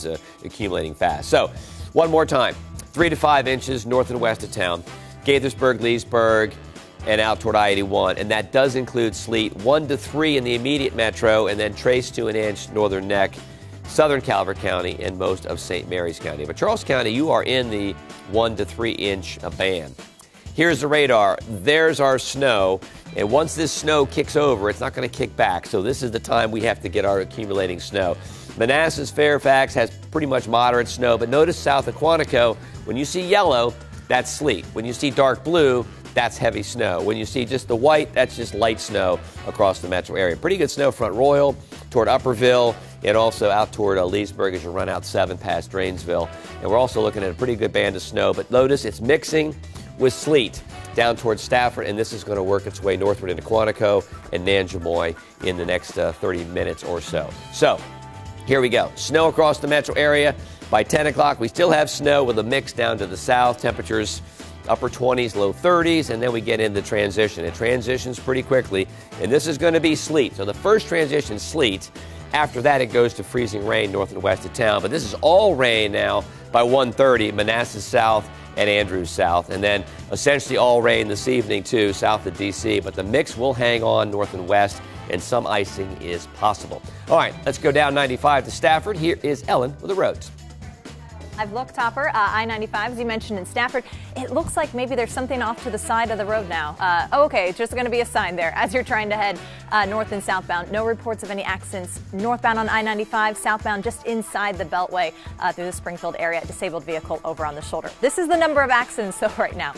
accumulating fast. So, one more time, 3 to 5 inches north and west of town, Gaithersburg, Leesburg, and out toward I-81, and that does include sleet. 1 to 3 in the immediate metro, and then trace to an inch northern neck, southern Calvert County, and most of St. Mary's County. But Charles County, you are in the 1 to 3 inch band. Here's the radar. There's our snow. And once this snow kicks over, it's not going to kick back. So this is the time we have to get our accumulating snow. Manassas, Fairfax has pretty much moderate snow. But notice south of Quantico, when you see yellow, that's sleet. When you see dark blue, that's heavy snow. When you see just the white, that's just light snow across the metro area. Pretty good snow front Royal, toward Upperville, and also out toward Leesburg as you run out 7 past Drainesville. And we're also looking at a pretty good band of snow. But notice it's mixing with sleet down towards Stafford, and this is going to work its way northward into Quantico and Nanjemoy in the next 30 minutes or so. So, here we go. Snow across the metro area. By 10 o'clock, we still have snow with a mix down to the south. Temperatures upper 20s, low 30s, and then we get into transition. It transitions pretty quickly, and this is going to be sleet. So the first transition is sleet. After that, it goes to freezing rain north and west of town. But this is all rain now by 1:30, Manassas south and Andrews south. And then essentially all rain this evening, too, south of D.C. But the mix will hang on north and west, and some icing is possible. All right, let's go down 95 to Stafford. Here is Ellen with the roads. I've looked, Topper. I-95, as you mentioned in Stafford, it looks like maybe there's something off to the side of the road now. Okay, just going to be a sign there as you're trying to head north and southbound. No reports of any accidents northbound on I-95, southbound just inside the Beltway through the Springfield area. Disabled vehicle over on the shoulder. This is the number of accidents, though, right now.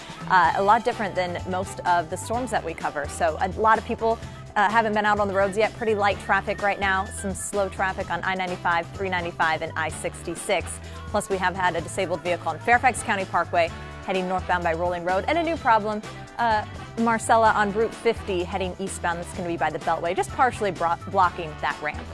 A lot different than most of the storms that we cover. So a lot of people haven't been out on the roads yet. Pretty light traffic right now. Some slow traffic on I-95, 395, and I-66. Plus, we have had a disabled vehicle on Fairfax County Parkway heading northbound by Rolling Road. And a new problem, Marcella on Route 50 heading eastbound. That's going to be by the Beltway, just partially blocking that ramp.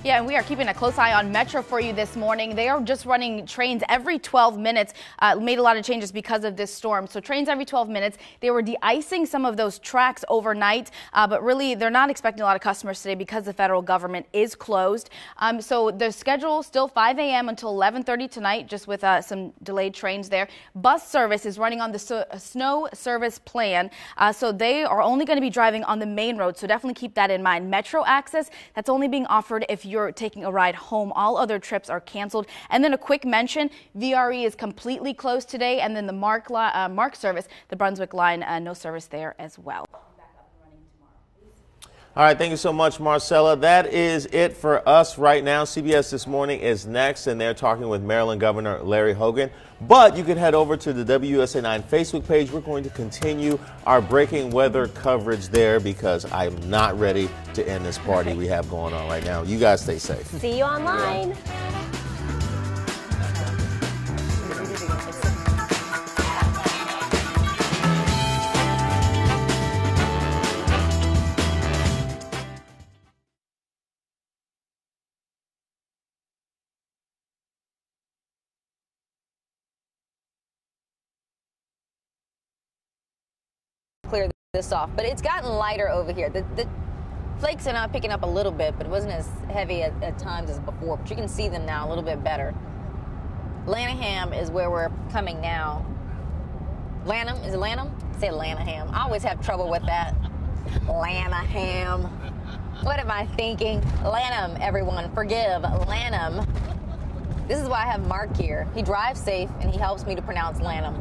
Yeah, and we are keeping a close eye on Metro for you this morning. They are just running trains every 12 minutes. Made a lot of changes because of this storm. So trains every 12 minutes. They were de-icing some of those tracks overnight, but really they're not expecting a lot of customers today because the federal government is closed. So the schedule still 5 a.m. until 11:30 tonight, just with some delayed trains there. Bus service is running on the snow service plan. So they are only going to be driving on the main road. So definitely keep that in mind. Metro access, that's only being offered if you're taking a ride home. All other trips are canceled. And then a quick mention, VRE is completely closed today, and then the MARC service, the Brunswick line, no service there as well. All right, thank you so much, Marcella. That is it for us right now. CBS This Morning is next, and they're talking with Maryland Governor Larry Hogan. But you can head over to the WUSA 9 Facebook page. We're going to continue our breaking weather coverage there because I'm not ready to end this party we have going on right now. You guys stay safe. See you online. Clear this off, but it's gotten lighter over here. The flakes are now picking up a little bit, but it wasn't as heavy at times as before, but you can see them now a little bit better. Lanham is where we're coming now. Lanham? Is it Lanham? Say Lanham. I always have trouble with that. Lanham. What am I thinking? Lanham, everyone. Forgive. Lanham. This is why I have Mark here. He drives safe, and he helps me to pronounce Lanham.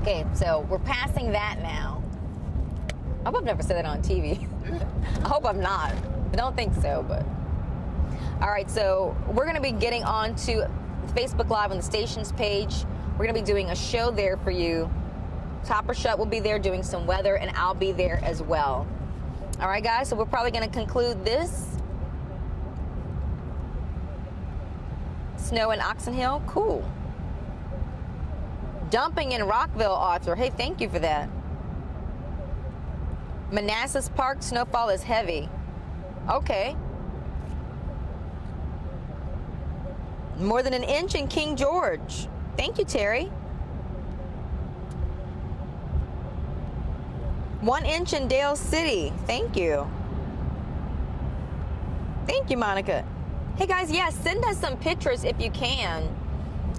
Okay, so we're passing that now. I hope I've never said that on TV. I hope I'm not. I don't think so, but. All right, so we're going to be getting on to Facebook Live on the station's page. We're going to be doing a show there for you. Topper Shut will be there doing some weather, and I'll be there as well. All right, guys, so we're probably going to conclude this. Snow in Oxon Hill, cool. Dumping in Rockville, Arthur. Hey, thank you for that. Manassas Park, snowfall is heavy. Okay. More than an inch in King George. Thank you, Terry. 1 inch in Dale City. Thank you. Thank you, Monica. Hey guys, yes, send us some pictures if you can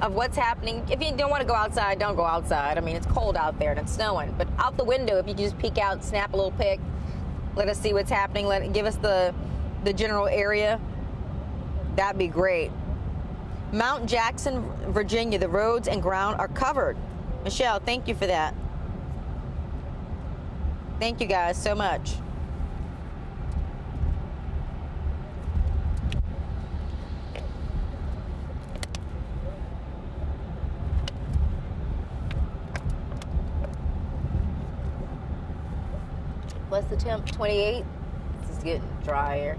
of what's happening. If you don't want to go outside, don't go outside. I mean, it's cold out there and it's snowing. But out the window, if you can just peek out, snap a little pic, let us see what's happening. Give us the general area. That'd be great. Mount Jackson, Virginia, the roads and ground are covered. Michelle, thank you for that. Thank you guys so much. What's the temp? 28? This is getting drier.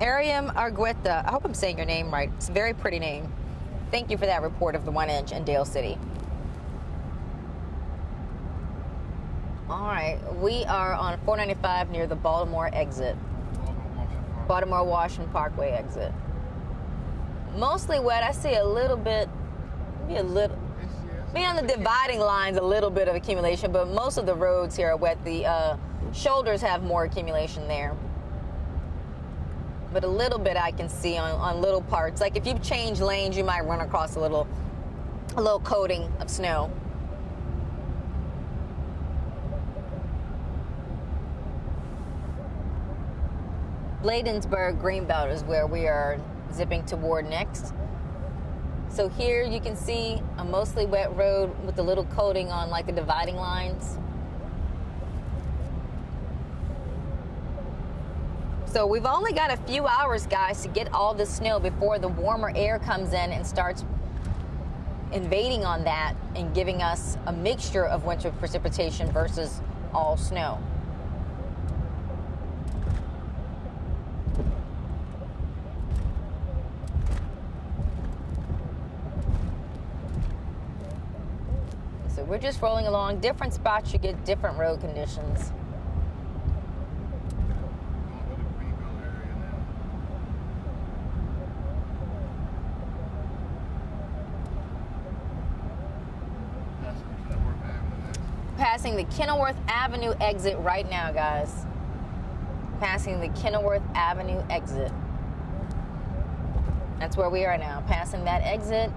Ariam Argueta, I hope I'm saying your name right. It's a very pretty name. Thank you for that report of the 1 inch in Dale City. All right, we are on 495 near the Baltimore exit. Baltimore Washington Parkway exit. Mostly wet. I see a little bit, maybe on the dividing lines, a little bit of accumulation, but most of the roads here are wet. The shoulders have more accumulation there. But a little bit I can see on little parts. Like if you change lanes, you might run across a little coating of snow. Bladensburg Greenbelt is where we are zipping toward next. So here you can see a mostly wet road with a little coating on like the dividing lines. So we've only got a few hours, guys, to get all this snow before the warmer air comes in and starts invading on that and giving us a mixture of winter precipitation versus all snow. So we're just rolling along. Different spots, you get different road conditions. Passing the Kenilworth Avenue exit right now, guys. Passing the Kenilworth Avenue exit. That's where we are now, passing that exit.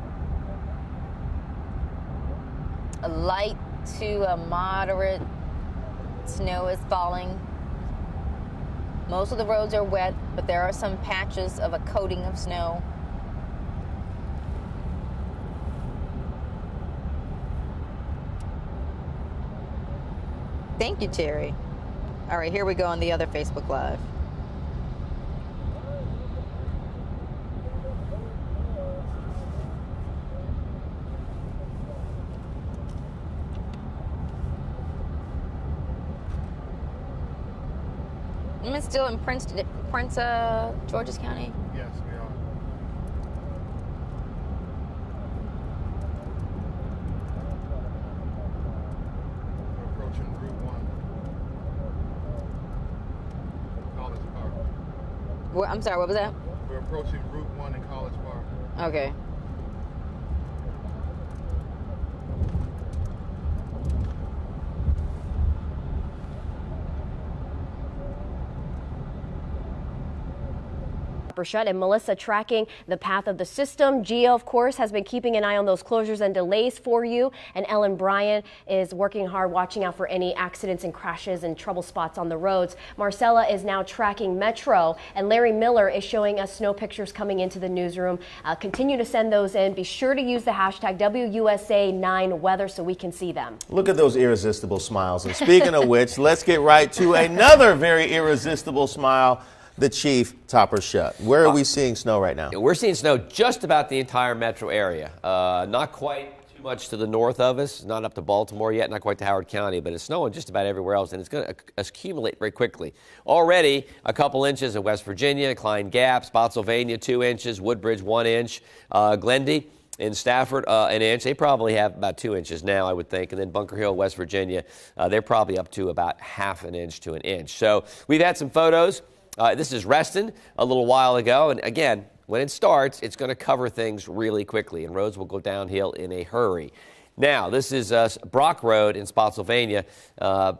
A light to a moderate snow is falling. Most of the roads are wet, but there are some patches of a coating of snow. Thank you, Terry. All right, here we go on the other Facebook Live. I'm still in Prince George's County. Yes, we are. We're approaching Route 1, College Park. I'm sorry, what was that? We're approaching Route 1 in College Park. Okay. Shut and Melissa tracking the path of the system. Gia, of course, has been keeping an eye on those closures and delays for you. And Ellen Bryan is working hard, watching out for any accidents and crashes and trouble spots on the roads. Marcella is now tracking Metro, and Larry Miller is showing us snow pictures coming into the newsroom. Continue to send those in. Be sure to use the hashtag WUSA9weather so we can see them. Look at those irresistible smiles. And speaking of which, let's get right to another very irresistible smile. The Chief, Topper Shut. Where are we seeing snow right now? We're seeing snow just about the entire metro area. Not quite too much to the north of us, not up to Baltimore yet, not quite to Howard County, but it's snowing just about everywhere else, and it's going to accumulate very quickly. Already a couple inches in West Virginia, Klein Gap, Spotsylvania 2 inches, Woodbridge 1 inch, Glendy in Stafford an inch. They probably have about 2 inches now, I would think, and then Bunker Hill, West Virginia, they're probably up to about ½ an inch to an inch. So we've had some photos. This is Reston a little while ago, and again, when it starts, it's going to cover things really quickly, and roads will go downhill in a hurry. Now, this is Brock Road in Spotsylvania,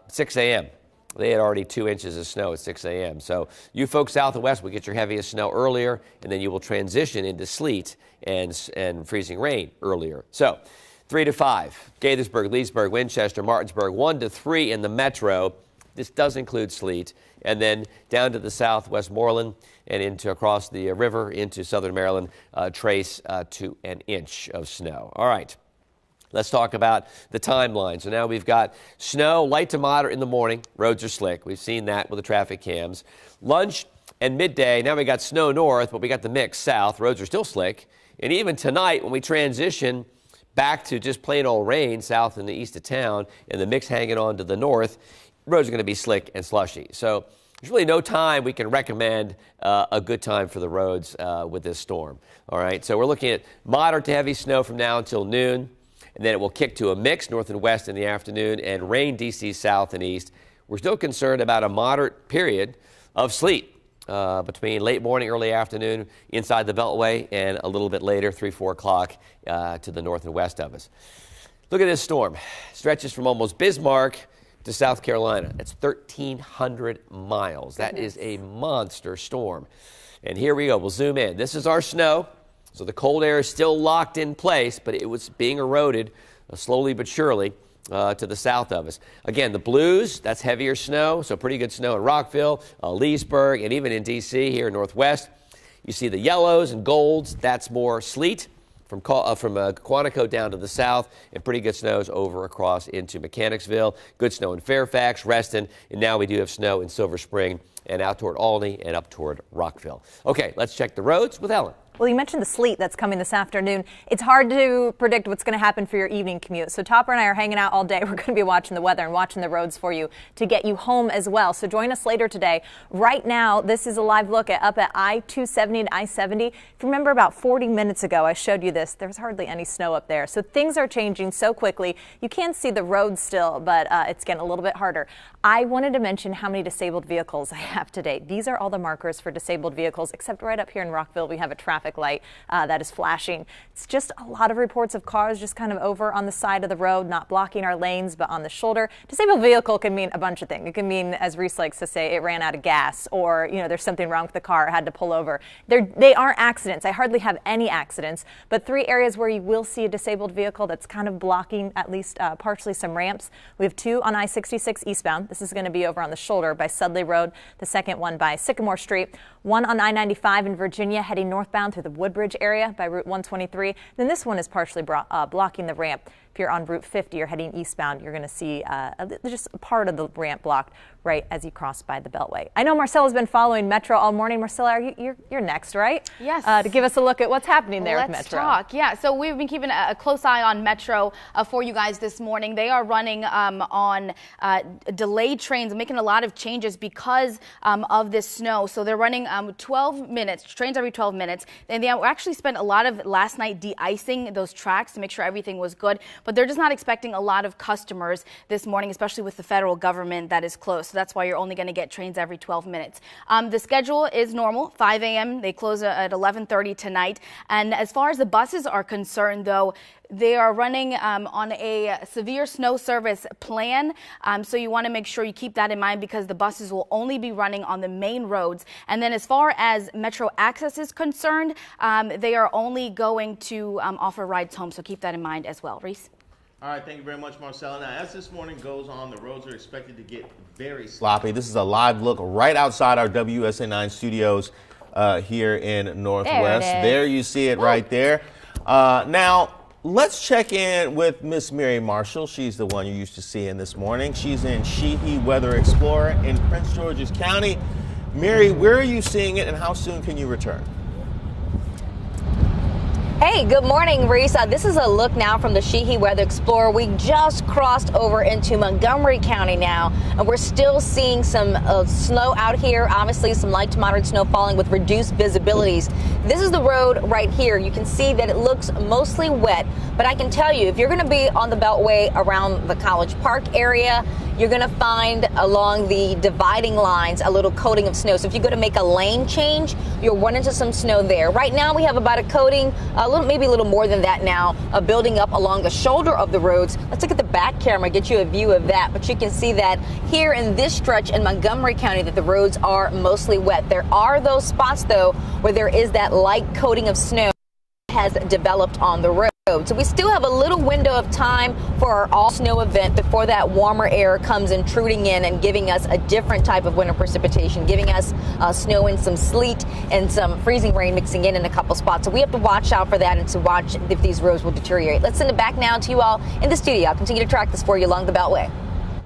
6 a.m. they had already 2 inches of snow at 6 a.m. So you folks south and west will get your heaviest snow earlier, and then you will transition into sleet and freezing rain earlier. So 3 to 5, Gaithersburg, Leesburg, Winchester, Martinsburg. 1 to 3 in the metro. This does include sleet. And then down to the south, Westmoreland, and into across the river into southern Maryland, trace to an inch of snow. All right. Let's talk about the timeline. So now we've got snow, light to moderate in the morning. Roads are slick. We've seen that with the traffic cams. Lunch and midday, now we got snow north, but we got the mix south. Roads are still slick. And even tonight, when we transition back to just plain old rain south and the east of town, and the mix hanging on to the north, roads are going to be slick and slushy. So there's really no time we can recommend a good time for the roads with this storm. All right, so we're looking at moderate to heavy snow from now until noon. And then it will kick to a mix north and west in the afternoon and rain D.C. south and east. We're still concerned about a moderate period of sleet between late morning, early afternoon inside the Beltway and a little bit later, 3, 4 o'clock to the north and west of us. Look at this storm. It stretches from almost Bismarck to South Carolina. That's 1,300 miles. That is a monster storm. And here we go. We'll zoom in. This is our snow. So the cold air is still locked in place, but it was being eroded slowly but surely to the south of us. Again, the blues, that's heavier snow, so pretty good snow in Rockville, Leesburg, and even in D.C. here in Northwest. You see the yellows and golds, that's more sleet from Quantico down to the south, and pretty good snows over across into Mechanicsville. Good snow in Fairfax, Reston, and now we do have snow in Silver Spring and out toward Albany and up toward Rockville. Okay, let's check the roads with Ellen. Well, you mentioned the sleet that's coming this afternoon. It's hard to predict what's going to happen for your evening commute. So Topper and I are hanging out all day. We're going to be watching the weather and watching the roads for you to get you home as well. So join us later today. Right now, this is a live look up at I-270 and I-70. If you remember about 40 minutes ago, I showed you this. There's hardly any snow up there. So things are changing so quickly. You can see the roads still, but it's getting a little bit harder. I wanted to mention how many disabled vehicles I have today. These are all the markers for disabled vehicles, except right up here in Rockville, we have a traffic light that is flashing. It's just a lot of reports of cars just kind of over on the side of the road, not blocking our lanes, but on the shoulder. Disabled vehicle can mean a bunch of things. It can mean, as Reese likes to say, it ran out of gas, or there's something wrong with the car, it had to pull over. They aren't accidents. I hardly have any accidents, but 3 areas where you will see a disabled vehicle that's kind of blocking at least partially some ramps. We have 2 on I-66 eastbound. This is going to be over on the shoulder by Sudley Road. The second one by Sycamore Street. 1 on I-95 in Virginia heading northbound through the Woodbridge area by Route 123. Then this one is partially blocking the ramp. If you're on Route 50 or heading eastbound, you're going to see just a part of the ramp blocked right as you cross by the Beltway. I know Marcella's been following Metro all morning. Marcella, you're next, right? Yes. To give us a look at what's happening there with Metro. Let's talk. Yeah, so we've been keeping a close eye on Metro for you guys this morning. They are running on delayed trains, making a lot of changes because of this snow. So they're running 12 minutes, trains every 12 minutes. And they actually spent a lot of last night de-icing those tracks to make sure everything was good. But they're just not expecting a lot of customers this morning, especially with the federal government that is closed. So that's why you're only going to get trains every 12 minutes. The schedule is normal, 5 a.m. They close at 11:30 tonight. And as far as the buses are concerned, though, they are running on a severe snow service plan. So you want to make sure you keep that in mind because the buses will only be running on the main roads. And then as far as Metro Access is concerned, they are only going to offer rides home. So keep that in mind as well. Reese? All right, thank you very much, Marcella. Now, as this morning goes on, the roads are expected to get very sloppy. This is a live look right outside our WSA9 studios here in Northwest. There you see it right there. Now, let's check in with Miss Mary Marshall. She's the one you used to seeing this morning. She's in Sheehy Weather Explorer in Prince George's County. Mary, where are you seeing it and how soon can you return? Hey, good morning, Reese. This is a look now from the Sheehy Weather Explorer. We just crossed over into Montgomery County now, and we're still seeing some snow out here. Obviously, some light to moderate snow falling with reduced visibilities. This is the road right here. You can see that it looks mostly wet, but I can tell you, if you're going to be on the Beltway around the College Park area, you're going to find along the dividing lines a little coating of snow. So if you go to make a lane change, you'll run into some snow there. Right now we have about a coating, maybe a little more than that now, building up along the shoulder of the roads. Let's look at the back camera, get you a view of that. But you can see that here in this stretch in Montgomery County that the roads are mostly wet. There are those spots, though, where there is that light coating of snow has developed on the road. So we still have a little window of time for our all-snow event before that warmer air comes intruding in and giving us a different type of winter precipitation, giving us snow and some sleet and some freezing rain mixing in a couple spots. So we have to watch out for that and to watch if these roads will deteriorate. Let's send it back now to you all in the studio. I'll continue to track this for you along the Beltway.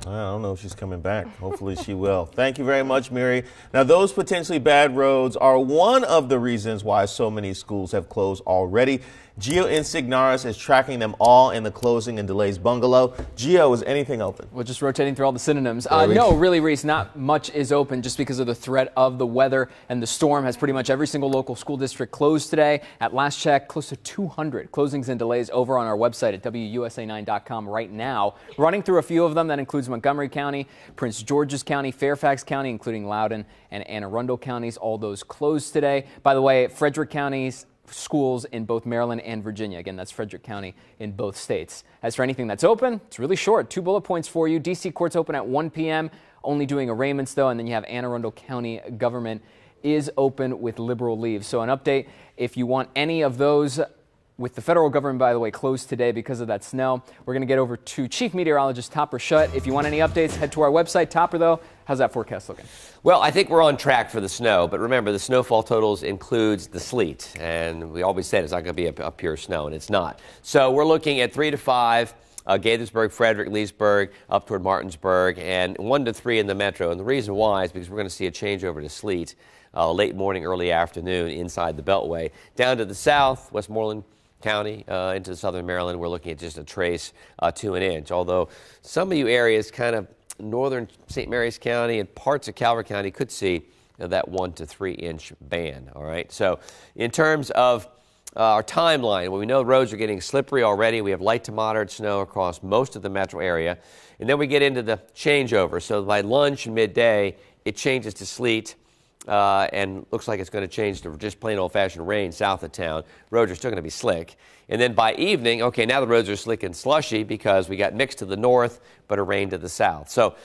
I don't know if she's coming back. Hopefully she will. Thank you very much, Miri. Now, those potentially bad roads are one of the reasons why so many schools have closed already. Gio Insignaris is tracking them all in the closing and delays bungalow. Gio, is anything open? Well, just rotating through all the synonyms. No, really, Reese, not much is open just because of the threat of the weather, and the storm has pretty much every single local school district closed today. At last check, close to 200 closings and delays over on our website at WUSA9.com right now. Running through a few of them, that includes Montgomery County, Prince George's County, Fairfax County, including Loudoun and Anne Arundel counties, all those closed today. By the way, Frederick County's schools in both Maryland and Virginia. Again, that's Frederick County in both states. As for anything that's open, it's really short. 2 bullet points for you. D.C. court's open at 1 p.m., only doing arraignments, though, and then you have Anne Arundel County government is open with liberal leave. So an update, if you want any of those, with the federal government, by the way, closed today because of that snow, we're going to get over to Chief Meteorologist Topper Shutt. If you want any updates, head to our website. Topper, though, how's that forecast looking? Well, I think we're on track for the snow, but remember, the snowfall totals includes the sleet, and we always said it's not going to be a pure snow, and it's not. So we're looking at 3 to 5, Gaithersburg, Frederick, Leesburg, up toward Martinsburg, and 1 to 3 in the metro. And the reason why is because we're going to see a changeover to sleet late morning, early afternoon inside the Beltway. Down to the south, Westmoreland County, into southern Maryland, we're looking at just a trace to an inch, although some of you areas kind of northern St. Mary's County and parts of Calvert County could see that 1 to 3 inch band. All right. So in terms of our timeline, well, we know roads are getting slippery already. We have light to moderate snow across most of the metro area. And then we get into the changeover. So by lunch and midday, it changes to sleet. And looks like it's going to change to just plain old-fashioned rain south of town. Roads are still going to be slick. And then by evening, okay, now the roads are slick and slushy because we got mixed to the north, but a rain to the south. So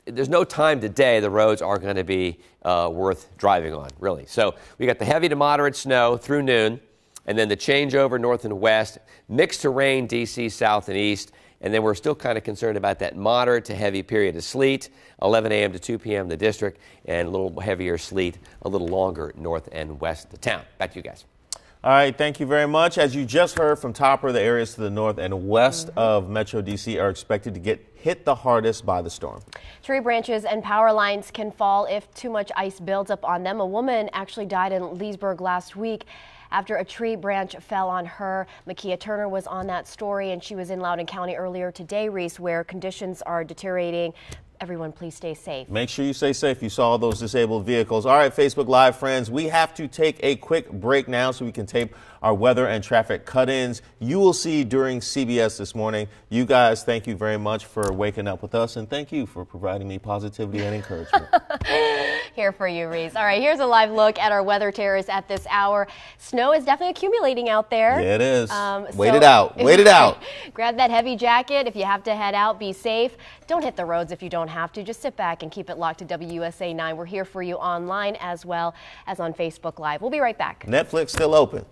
there's no time today the roads are going to be worth driving on, really. So we got the heavy to moderate snow through noon, and then the changeover north and west, mixed to rain D.C. south and east. And then we're still kind of concerned about that moderate to heavy period of sleet, 11 a.m. to 2 p.m. in the district, and a little heavier sleet a little longer north and west of town. Back to you guys. All right, thank you very much. As you just heard from Topper, the areas to the north and west of Metro D.C. are expected to get hit the hardest by the storm. Tree branches and power lines can fall if too much ice builds up on them. A woman actually died in Leesburg last week after a tree branch fell on her. Makia Turner was on that story, and she was in Loudoun County earlier today, Reese, where conditions are deteriorating. Everyone, please stay safe. Make sure you stay safe. You saw those disabled vehicles. All right, Facebook Live friends, we have to take a quick break now so we can tape our weather and traffic cut-ins. You will see during CBS this morning. You guys, thank you very much for waking up with us, and thank you for providing me positivity and encouragement. Here for you, Reese. All right, here's a live look at our weather terrace at this hour. Snow is definitely accumulating out there. Yeah, it is. Wait it out. Wait it out. Grab that heavy jacket. If you have to head out, be safe. Don't hit the roads if you don't have to. Just sit back and keep it locked to WUSA 9. We're here for you online as well as on Facebook Live. We'll be right back. Netflix still open.